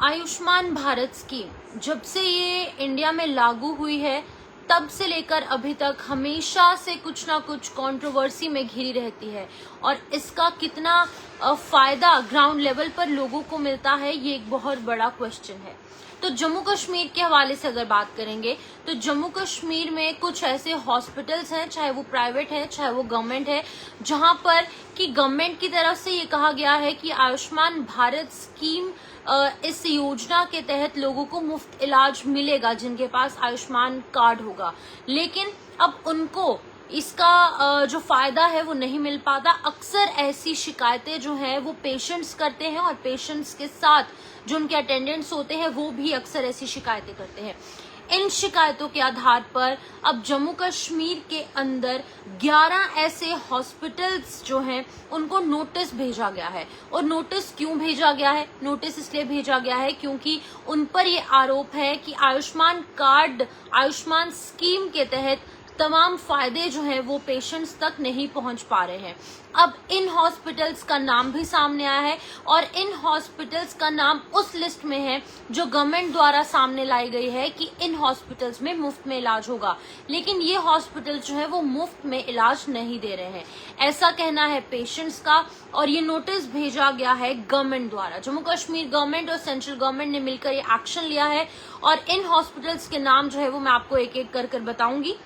Ayushman Bharat scheme जब से ये इंडिया में लागू हुई है तब से लेकर अभी तक हमेशा से कुछ ना कुछ कंट्रोवर्सी में घिरी रहती है और इसका कितना फायदा ग्राउंड लेवल पर लोगों को मिलता है ये एक बहुत बड़ा क्वेश्चन है। तो जम्मू कश्मीर के हवाले से अगर बात करेंगे तो जम्मू कश्मीर में कुछ ऐसे हॉस्पिटल्स हैं, चाहे वो प्राइवेट है चाहे वो गवर्नमेंट है, जहां पर कि गवर्नमेंट की तरफ से ये कहा गया है कि आयुष्मान भारत स्कीम इस योजना के तहत लोगों को मुफ्त इलाज मिलेगा जिनके पास आयुष्मान कार्ड होगा। लेकिन अब उनको इसका जो फायदा है वो नहीं मिल पाता। अक्सर ऐसी शिकायतें जो है वो पेशेंट्स करते हैं और पेशेंट्स के साथ जो उनके अटेंडेंट्स होते हैं वो भी अक्सर ऐसी शिकायतें करते हैं। इन शिकायतों के आधार पर अब जम्मू कश्मीर के अंदर 11 ऐसे हॉस्पिटल्स जो हैं उनको नोटिस भेजा गया है। और नोटिस क्यों भेजा गया है? नोटिस इसलिए भेजा गया है क्योंकि उन पर ये आरोप है कि आयुष्मान कार्ड, आयुष्मान स्कीम के तहत तमाम फायदे जो हैं वो पेशेंट्स तक नहीं पहुंच पा रहे हैं। अब इन हॉस्पिटल्स का नाम भी सामने आया है और इन हॉस्पिटल्स का नाम उस लिस्ट में है जो गवर्नमेंट द्वारा सामने लाई गई है कि इन हॉस्पिटल्स में मुफ्त में इलाज होगा। लेकिन ये हॉस्पिटल जो है वो मुफ्त में इलाज नहीं दे रहे हैं, ऐसा कहना है पेशेंट्स का। और ये नोटिस भेजा गया है गवर्नमेंट द्वारा। जम्मू कश्मीर गवर्नमेंट और सेंट्रल गवर्नमेंट ने मिलकर ये एक्शन लिया है और इन हॉस्पिटल्स के नाम जो है वो मैं आपको एक एक कर बताऊंगी।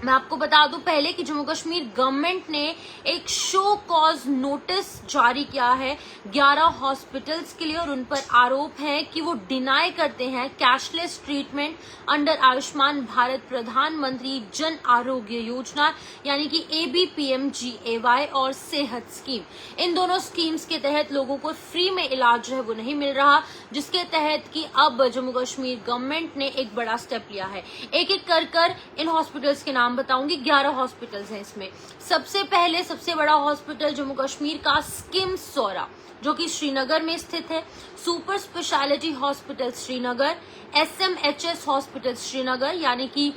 मैं आपको बता दूं पहले कि जम्मू कश्मीर गवर्नमेंट ने एक शो कॉज नोटिस जारी किया है 11 हॉस्पिटल्स के लिए और उन पर आरोप है कि वो डिनाई करते हैं cashless treatment under Ayushman Bharat प्रधानमंत्री जन आरोग्य योजना यानी कि ABPMGAY और सेहत स्कीम। इन दोनों स्कीम्स के तहत लोगों को फ्री में इलाज जो है वो नहीं मिल रहा, जिसके तहत कि अब जम्मू कश्मीर गवर्नमेंट ने एक बड़ा स्टेप लिया है। एक एक कर इन हॉस्पिटल्स के नाम बताऊंगी। 11 हॉस्पिटल्स हैं इसमें। सबसे पहले सबसे बड़ा हॉस्पिटल जम्मू कश्मीर का स्किम्स सौरा जो कि श्रीनगर में स्थित है, super speciality hospital Srinagar, SMHS hospital Srinagar यानी कि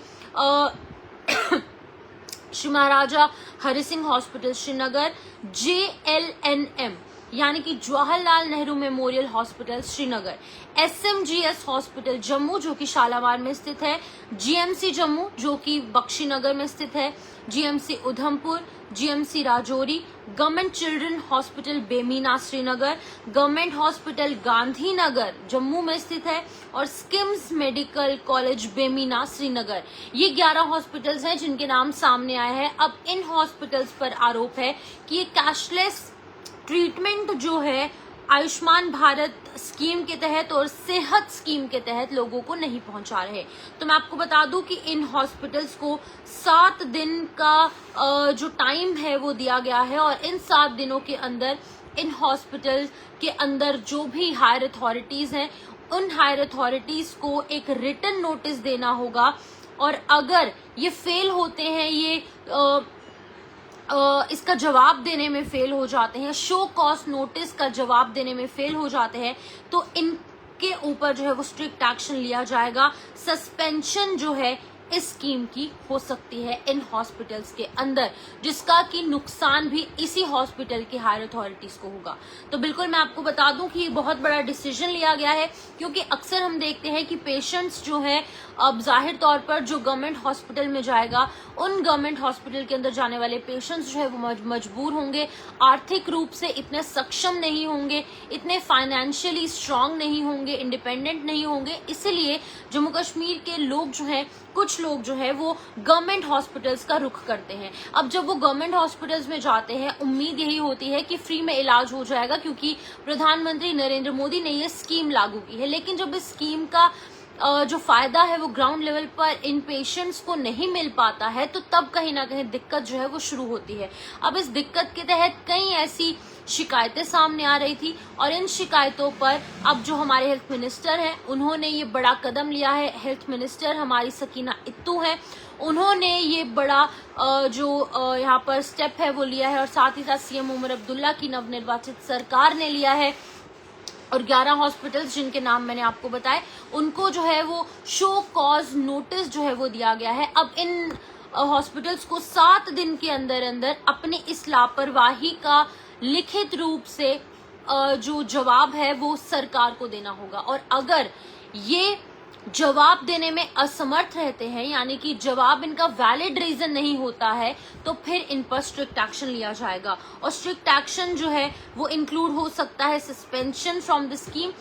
श्री महाराजा हरि सिंह हॉस्पिटल श्रीनगर, JLNM यानी कि Jawaharlal Nehru memorial hospital Srinagar, SMGS hospital Jammu जो कि शालामार में स्थित है, GMC जम्मू जो कि बख्शीनगर में स्थित है, GMC Udhampur, GMC Rajouri, government children hospital Bemina Srinagar, government hospital Gandhinagar Jammu में स्थित है और schemes medical college Bemina Srinagar. ये 11 हॉस्पिटल्स हैं जिनके नाम सामने आए हैं। अब इन हॉस्पिटल्स पर आरोप है कि ये कैशलेस ट्रीटमेंट जो है आयुष्मान भारत स्कीम के तहत और सेहत स्कीम के तहत लोगों को नहीं पहुंचा रहे। तो मैं आपको बता दूं कि इन हॉस्पिटल्स को 7 दिन का जो टाइम है वो दिया गया है और इन 7 दिनों के अंदर इन हॉस्पिटल के अंदर जो भी हायर अथॉरिटीज हैं उन हायर अथॉरिटीज को एक रिटन नोटिस देना होगा और अगर ये फेल होते हैं, ये इसका जवाब देने में फेल हो जाते हैं, शो कॉज नोटिस का जवाब देने में फेल हो जाते हैं, तो इनके ऊपर जो है वो स्ट्रिक्ट एक्शन लिया जाएगा। सस्पेंशन जो है इस स्कीम की हो सकती है इन हॉस्पिटल्स के अंदर, जिसका कि नुकसान भी इसी हॉस्पिटल की हायर अथॉरिटीज को होगा। तो बिल्कुल मैं आपको बता दूं कि ये बहुत बड़ा डिसीजन लिया गया है क्योंकि अक्सर हम देखते हैं कि पेशेंट्स जो हैं अब जाहिर तौर पर जो गवर्नमेंट हॉस्पिटल में जाएगा उन गवर्नमेंट हॉस्पिटल के अंदर जाने वाले पेशेंट्स जो है वो मजबूर होंगे, आर्थिक रूप से इतने सक्षम नहीं होंगे, इतने फाइनेंशियली स्ट्रांग नहीं होंगे, इंडिपेंडेंट नहीं होंगे। इसलिए जम्मू कश्मीर के लोग जो हैं, कुछ लोग जो है वो गवर्नमेंट हॉस्पिटल्स का रुख करते हैं। अब जब वो गवर्नमेंट हॉस्पिटल्स में जाते हैं उम्मीद यही होती है कि फ्री में इलाज हो जाएगा क्योंकि प्रधानमंत्री नरेंद्र मोदी ने ये स्कीम लागू की है। लेकिन जब इस स्कीम का जो फायदा है वो ग्राउंड लेवल पर इन पेशेंट्स को नहीं मिल पाता है तो तब कहीं ना कहीं दिक्कत जो है वो शुरू होती है। अब इस दिक्कत के तहत कई ऐसी शिकायतें सामने आ रही थी और इन शिकायतों पर अब जो हमारे हेल्थ मिनिस्टर हैं उन्होंने ये बड़ा कदम लिया है। हेल्थ मिनिस्टर हमारी सकीना इत्तू हैं, उन्होंने ये बड़ा जो यहाँ पर स्टेप है वो लिया है और साथ ही साथ CM उमर अब्दुल्ला की नवनिर्वाचित सरकार ने लिया है और 11 हॉस्पिटल्स जिनके नाम मैंने आपको बताए उनको जो है वो शो कॉज नोटिस जो है वो दिया गया है। अब इन हॉस्पिटल्स को 7 दिन के अंदर अंदर अपनी इस लापरवाही का लिखित रूप से जो जवाब है वो सरकार को देना होगा। और अगर ये जवाब देने में असमर्थ रहते हैं, यानी कि जवाब इनका वैलिड रीजन नहीं होता है, तो फिर इन पर स्ट्रिक्ट एक्शन लिया जाएगा। और स्ट्रिक्ट एक्शन जो है वो इंक्लूड हो सकता है सस्पेंशन फ्रॉम द स्कीम।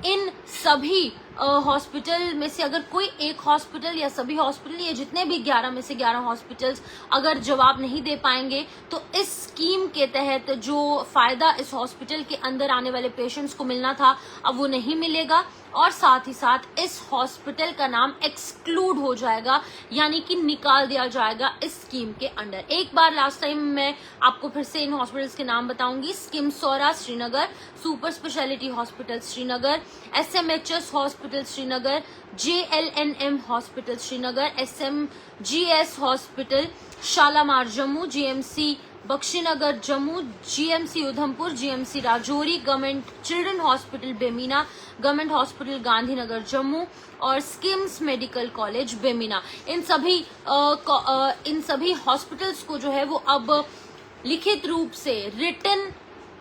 इन सभी हॉस्पिटल में से अगर कोई एक हॉस्पिटल या सभी हॉस्पिटल या जितने भी 11 में से 11 हॉस्पिटल्स अगर जवाब नहीं दे पाएंगे, तो इस स्कीम के तहत जो फायदा इस हॉस्पिटल के अंदर आने वाले पेशेंट्स को मिलना था अब वो नहीं मिलेगा। और साथ ही साथ इस हॉस्पिटल का नाम एक्सक्लूड हो जाएगा, यानी कि निकाल दिया जाएगा इस स्कीम के अंडर। एक बार लास्ट टाइम मैं आपको फिर से इन हॉस्पिटल्स के नाम बताऊंगी। स्किमसोरा Srinagar, super speciality hospital Srinagar, SMHS hospital Srinagar, JLNM hospital Srinagar, SMGS hospital Shalimar Jammu, GMC Bakshi Nagar Jammu, GMC Udhampur, GMC Rajouri, government children hospital Bemina, government hospital Gandhinagar Jammu और स्किम्स मेडिकल कॉलेज बेमीना। इन सभी हॉस्पिटल्स को जो है वो अब लिखित रूप से रिटन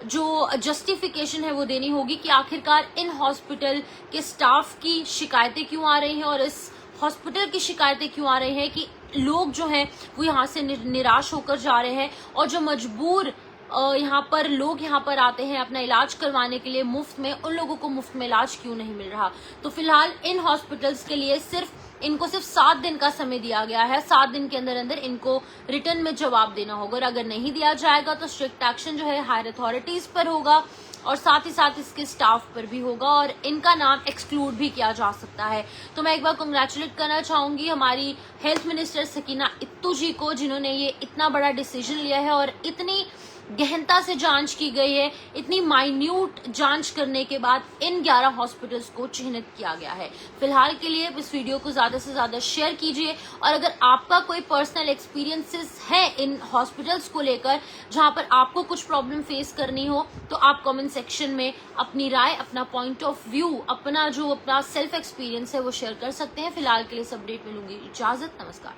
जो जस्टिफिकेशन है वो देनी होगी कि आखिरकार इन हॉस्पिटल के स्टाफ की शिकायतें क्यों आ रही हैं और इस हॉस्पिटल की शिकायतें क्यों आ रही हैं कि लोग जो हैं वो यहाँ से निराश होकर जा रहे हैं, और जो मजबूर यहाँ पर लोग यहाँ पर आते हैं अपना इलाज करवाने के लिए मुफ्त में, उन लोगों को मुफ्त में इलाज क्यों नहीं मिल रहा। तो फिलहाल इन हॉस्पिटल्स के लिए इनको सिर्फ 7 दिन का समय दिया गया है। 7 दिन के अंदर अंदर इनको रिटर्न में जवाब देना होगा, और अगर नहीं दिया जाएगा तो स्ट्रिक्ट एक्शन जो है हायर अथॉरिटीज पर होगा और साथ ही साथ इसके स्टाफ पर भी होगा, और इनका नाम एक्सक्लूड भी किया जा सकता है। तो मैं एक बार कांग्रेचुलेट करना चाहूंगी हमारी हेल्थ मिनिस्टर सकीना इत्तू जी को, जिन्होंने ये इतना बड़ा डिसीजन लिया है और इतनी गहनता से जांच की गई है। इतनी माइन्यूट जांच करने के बाद इन 11 हॉस्पिटल्स को चिन्हित किया गया है। फिलहाल के लिए इस वीडियो को ज्यादा से ज्यादा शेयर कीजिए, और अगर आपका कोई पर्सनल एक्सपीरियंसेस है इन हॉस्पिटल्स को लेकर जहां पर आपको कुछ प्रॉब्लम फेस करनी हो, तो आप कमेंट सेक्शन में अपनी राय, अपना पॉइंट ऑफ व्यू, अपना सेल्फ एक्सपीरियंस है वो शेयर कर सकते हैं। फिलहाल के लिए इस अपडेट में लूंगी इजाजत। नमस्कार।